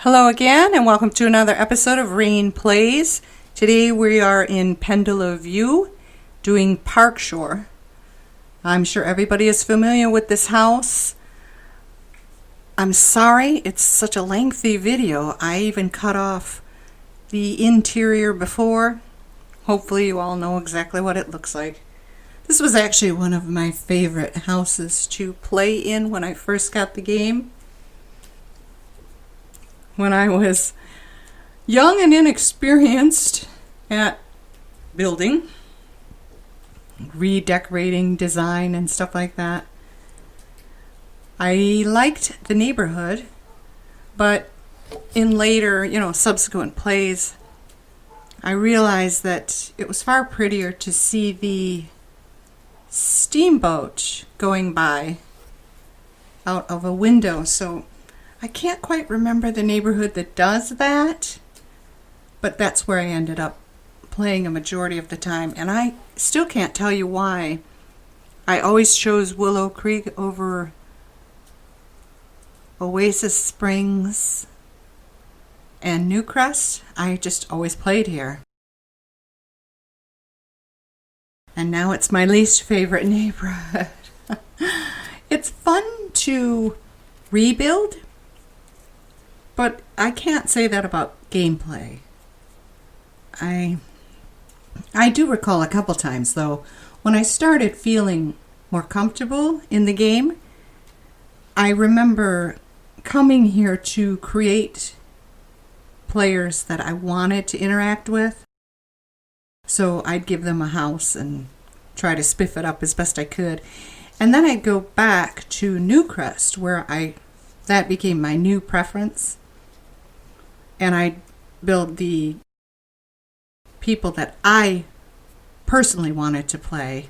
Hello again, and welcome to another episode of Raine Plays. Today we are in Pendula View doing Parkshore. I'm sure everybody is familiar with this house. I'm sorry it's such a lengthy video. I even cut off the interior before. Hopefully you all know exactly what it looks like. This was actually one of my favorite houses to play in when I first got the game. When I was young and inexperienced at building, redecorating, design, and stuff like that. I liked the neighborhood, but in later, subsequent plays, I realized that it was far prettier to see the steamboat going by out of a window. So I can't quite remember the neighborhood that does that, but that's where I ended up playing a majority of the time. And I still can't tell you why I always chose Willow Creek over Oasis Springs and Newcrest. I just always played here. And now it's my least favorite neighborhood. It's fun to rebuild, but I can't say that about gameplay. I do recall a couple times, though, when I started feeling more comfortable in the game, I remember coming here to create players that I wanted to interact with. So I'd give them a house and try to spiff it up as best I could. And then I'd go back to Newcrest, where that became my new preference. And I'd build the people that I personally wanted to play,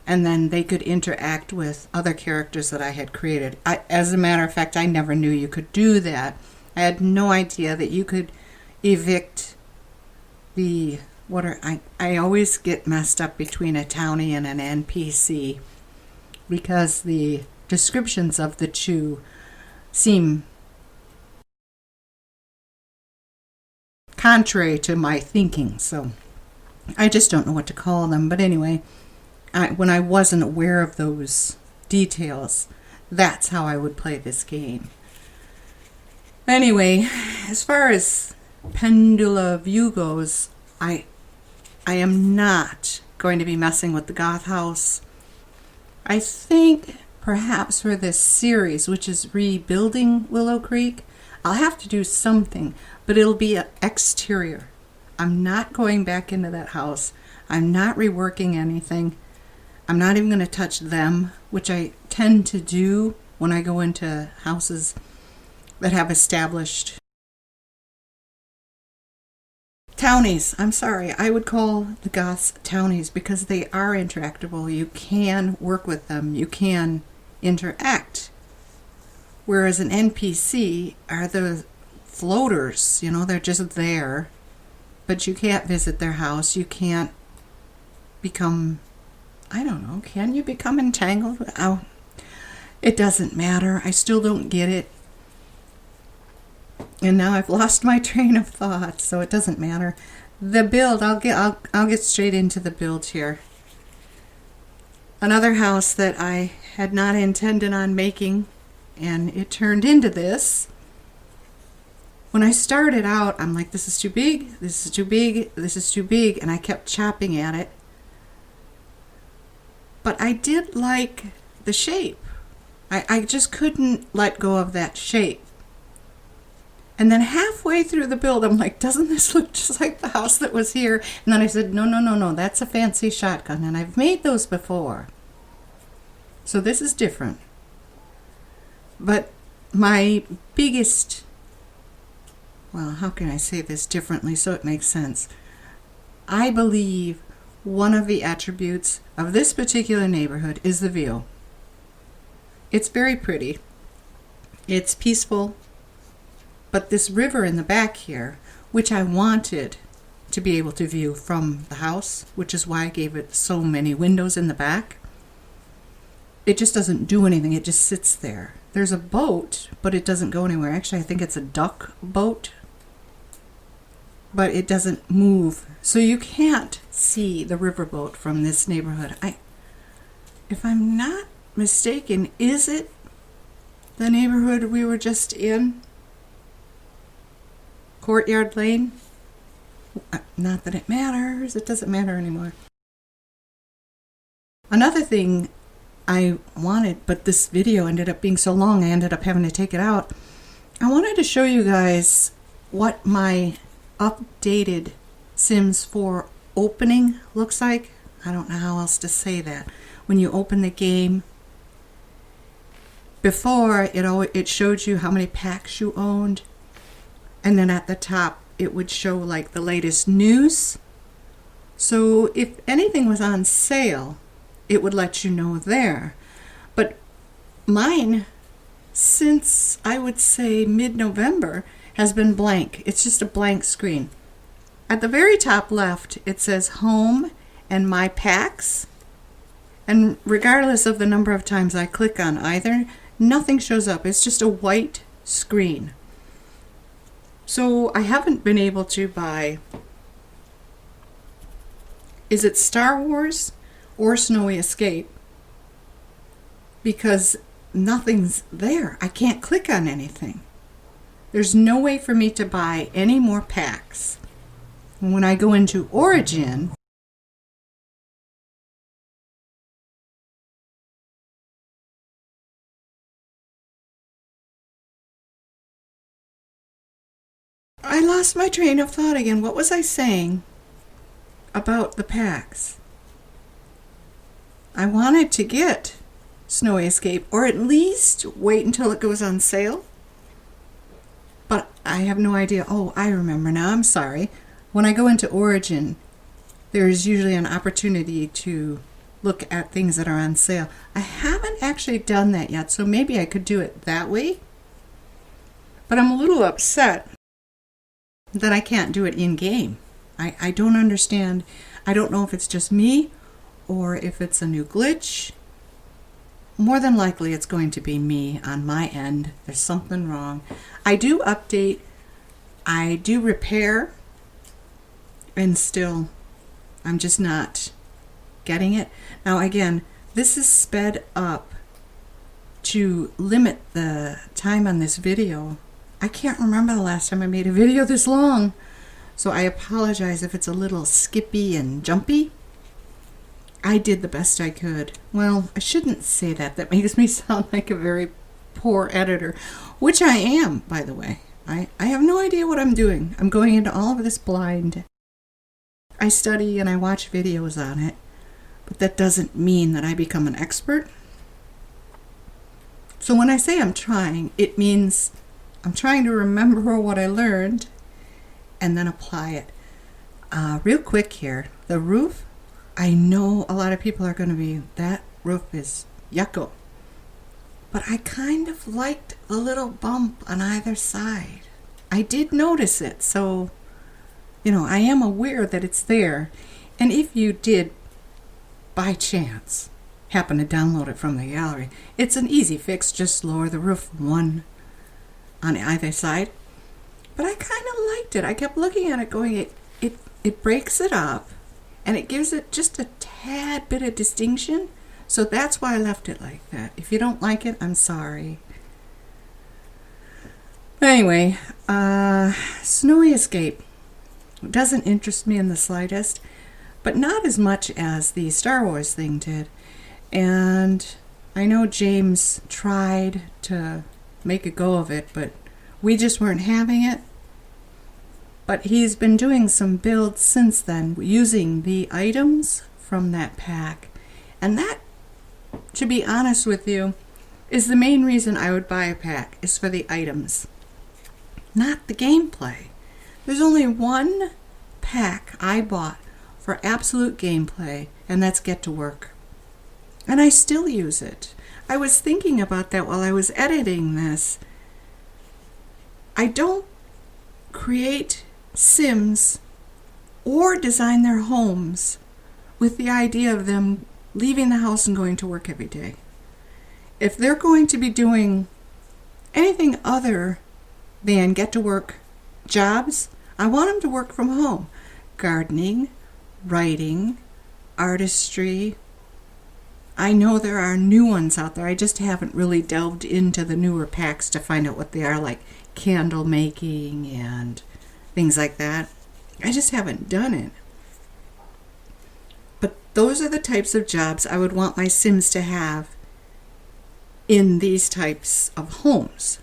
and then they could interact with other characters that I had created. As a matter of fact, I never knew you could do that. I had no idea that you could evict I always get messed up between a townie and an NPC, because the descriptions of the two seem contrary to my thinking, so I just don't know what to call them. But anyway, when I wasn't aware of those details, that's how I would play this game. Anyway, as far as Pendula View goes, I am not going to be messing with the goth house. I think perhaps for this series, which is rebuilding Willow Creek, I'll have to do something, but it'll be an exterior. I'm not going back into that house. I'm not reworking anything. I'm not even going to touch them, which I tend to do when I go into houses that have established townies. I'm sorry, I would call the goths townies because they are interactable. You can work with them. You can interact. Whereas an NPC are the floaters, they're just there, but you can't visit their house. You can't become, can you become entangled? Oh, it doesn't matter. I still don't get it. And now I've lost my train of thought, so it doesn't matter. The build, I'll get straight into the build here. Another house that I had not intended on making, and it turned into this. When I started out, I'm like, this is too big, this is too big, this is too big, and I kept chopping at it. But I did like the shape. I just couldn't let go of that shape. And then halfway through the build, I'm like, doesn't this look just like the house that was here? And then I said, no, that's a fancy shotgun, and I've made those before. So this is different. But my biggest, how can I say this differently so it makes sense? I believe one of the attributes of this particular neighborhood is the view. It's very pretty. It's peaceful. But this river in the back here, which I wanted to be able to view from the house, which is why I gave it so many windows in the back, it just doesn't do anything. It just sits there. there's a boat, but it doesn't go anywhere. Actually, I think it's a duck boat, but it doesn't move. So you can't see the riverboat from this neighborhood. If I'm not mistaken, is it the neighborhood we were just in? Courtyard Lane? Not that it matters. It doesn't matter anymore. Another thing I wanted, but this video ended up being so long, I ended up having to take it out. I wanted to show you guys what my updated Sims 4 opening looks like. I don't know how else to say that. When you open the game, before it showed you how many packs you owned, and then at the top it would show like the latest news. So if anything was on sale, it would let you know there. But mine, since I would say mid-November, has been blank. It's just a blank screen. At the very top left, it says Home and My Packs. And regardless of the number of times I click on either, nothing shows up. It's just a white screen. So I haven't been able to buy, is it Star Wars or Snowy Escape? Because nothing's there. I can't click on anything. There's no way for me to buy any more packs. And when I go into Origin, I lost my train of thought again. What was I saying about the packs? I wanted to get Snowy Escape, or at least wait until it goes on sale. But I have no idea. Oh, I remember now. I'm sorry. When I go into Origin, there's usually an opportunity to look at things that are on sale. I haven't actually done that yet, so maybe I could do it that way. But I'm a little upset that I can't do it in-game. I don't understand. I don't know if it's just me or if it's a new glitch. More than likely it's going to be me on my end. There's something wrong. I do update, I do repair, and still I'm just not getting it. Now again, this is sped up to limit the time on this video. I can't remember the last time I made a video this long, so I apologize if it's a little skippy and jumpy. I did the best I could. Well, I shouldn't say that. That makes me sound like a very poor editor, which I am, by the way. I have no idea what I'm doing. I'm going into all of this blind. I study and I watch videos on it, but that doesn't mean that I become an expert. So when I say I'm trying, it means I'm trying to remember what I learned and then apply it. Real quick here, the roof, I know a lot of people are going to be, that roof is yucko. But I kind of liked a little bump on either side. I did notice it, so, you know, I am aware that it's there. And if you did, by chance, happen to download it from the gallery, it's an easy fix. Just lower the roof one on either side. But I kind of liked it. I kept looking at it going, it breaks it up and it gives it just a tad bit of distinction. So that's why I left it like that. If you don't like it, I'm sorry. Anyway, Snowy Escape doesn't interest me in the slightest, but not as much as the Star Wars thing did. And I know James tried to make a go of it, but we just weren't having it. But he's been doing some builds since then using the items from that pack. And that, to be honest with you, is the main reason I would buy a pack, is for the items, not the gameplay. There's only one pack I bought for absolute gameplay, and that's Get to Work. And I still use it. I was thinking about that while I was editing this. I don't create Sims or design their homes with the idea of them leaving the house and going to work every day. If they're going to be doing anything other than get to work jobs, I want them to work from home. Gardening, writing, artistry. I know there are new ones out there. I just haven't really delved into the newer packs to find out what they are, like candle making and things like that. I just haven't done it. But those are the types of jobs I would want my Sims to have in these types of homes.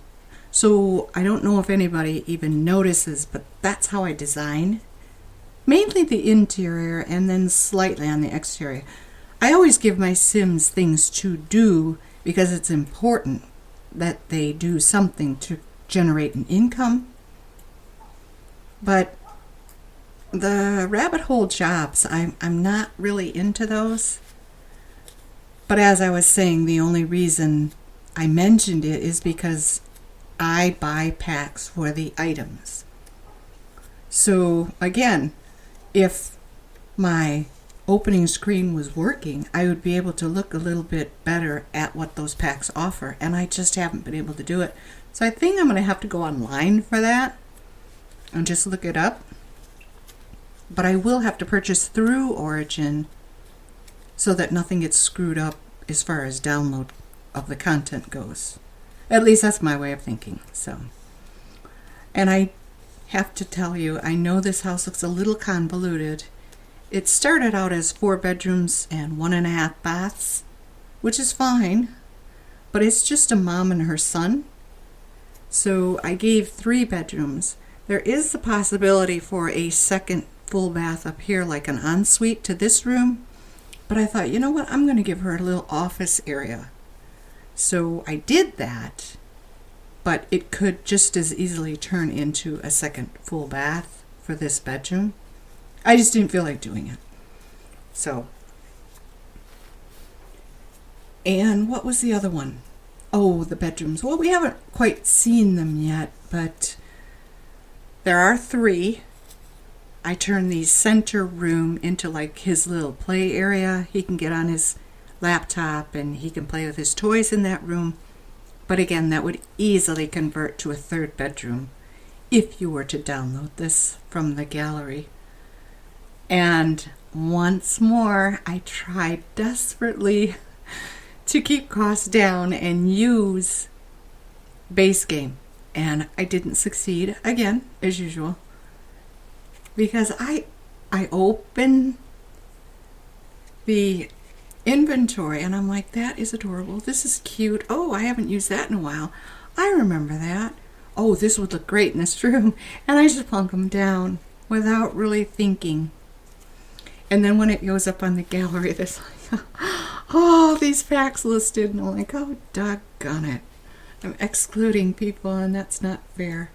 So I don't know if anybody even notices, but that's how I design. Mainly the interior and then slightly on the exterior. I always give my Sims things to do because it's important that they do something to generate an income. But the rabbit hole jobs, I'm not really into those. But as I was saying, the only reason I mentioned it is because I buy packs for the items. So again, if my opening screen was working, I would be able to look a little bit better at what those packs offer, and I just haven't been able to do it. So I think I'm going to have to go online for that and just look it up. But I will have to purchase through Origin so that nothing gets screwed up as far as download of the content goes. At least that's my way of thinking. So, and I have to tell you, I know this house looks a little convoluted. It started out as 4 bedrooms and 1.5 baths, which is fine, but it's just a mom and her son. So I gave 3 bedrooms. There is the possibility for a second full bath up here, like an ensuite to this room, but I thought, you know what, I'm going to give her a little office area. So I did that, but it could just as easily turn into a second full bath for this bedroom. I just didn't feel like doing it. So, and what was the other one? Oh, the bedrooms. Well, we haven't quite seen them yet, but there are 3. I turned the center room into like his little play area. He can get on his laptop and he can play with his toys in that room. But again, that would easily convert to a 3rd bedroom if you were to download this from the gallery. And once more, I tried desperately to keep costs down and use base game. And I didn't succeed, again, as usual. Because I opened the inventory and I'm like, that is adorable. This is cute. Oh, I haven't used that in a while. I remember that. Oh, this would look great in this room. And I just plunk them down without really thinking. And then when it goes up on the gallery, there's like, oh, these packs listed. And I'm like, oh, doggone it. I'm excluding people and that's not fair.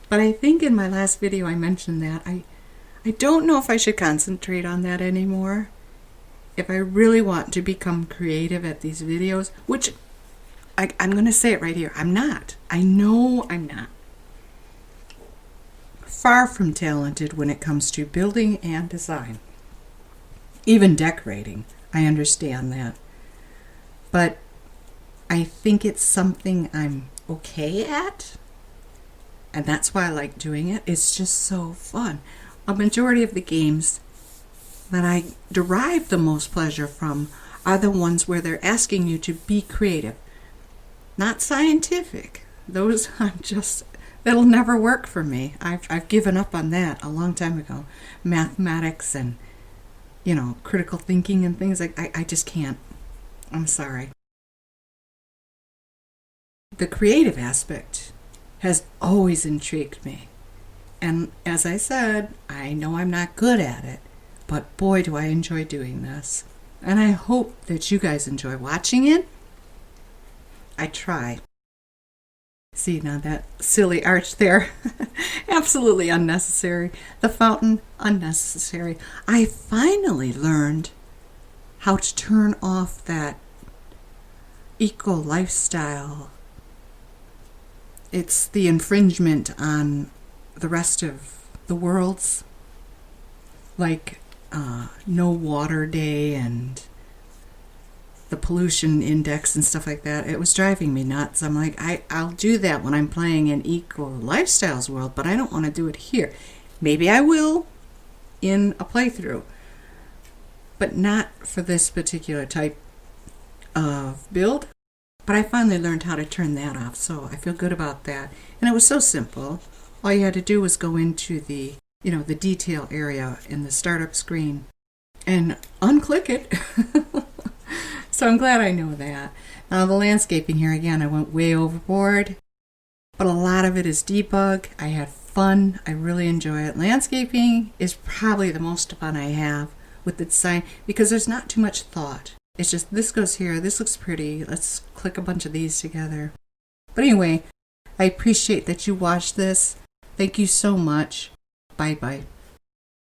But I think in my last video I mentioned that. I don't know if I should concentrate on that anymore. If I really want to become creative at these videos, which I'm going to say it right here. I'm not. I know I'm not. Far from talented when it comes to building and design. Even decorating. I understand that. But I think it's something I'm okay at. And that's why I like doing it. It's just so fun. A majority of the games that I derive the most pleasure from are the ones where they're asking you to be creative. Not scientific. Those that'll never work for me. I've given up on that a long time ago. Mathematics and, critical thinking and things like I just can't. I'm sorry. The creative aspect has always intrigued me. And as I said, I know I'm not good at it, but boy, do I enjoy doing this. And I hope that you guys enjoy watching it. I try. See, now that silly arch there, absolutely unnecessary. The fountain, unnecessary. I finally learned how to turn off that eco lifestyle. It's the infringement on the rest of the world's, like no water day and the pollution index and stuff like that. It was driving me nuts. I'm like, I'll do that when I'm playing in Eco Lifestyles World, but I don't want to do it here. Maybe I will in a playthrough, but not for this particular type of build. But I finally learned how to turn that off, so I feel good about that. And it was so simple. All you had to do was go into the, the detail area in the startup screen and unclick it. So I'm glad I know that. Now the landscaping here, again, I went way overboard, but a lot of it is debug. I had fun. I really enjoy it. Landscaping is probably the most fun I have with the design because there's not too much thought. It's just, this goes here, this looks pretty, let's click a bunch of these together. But anyway, I appreciate that you watched this. Thank you so much. Bye-bye.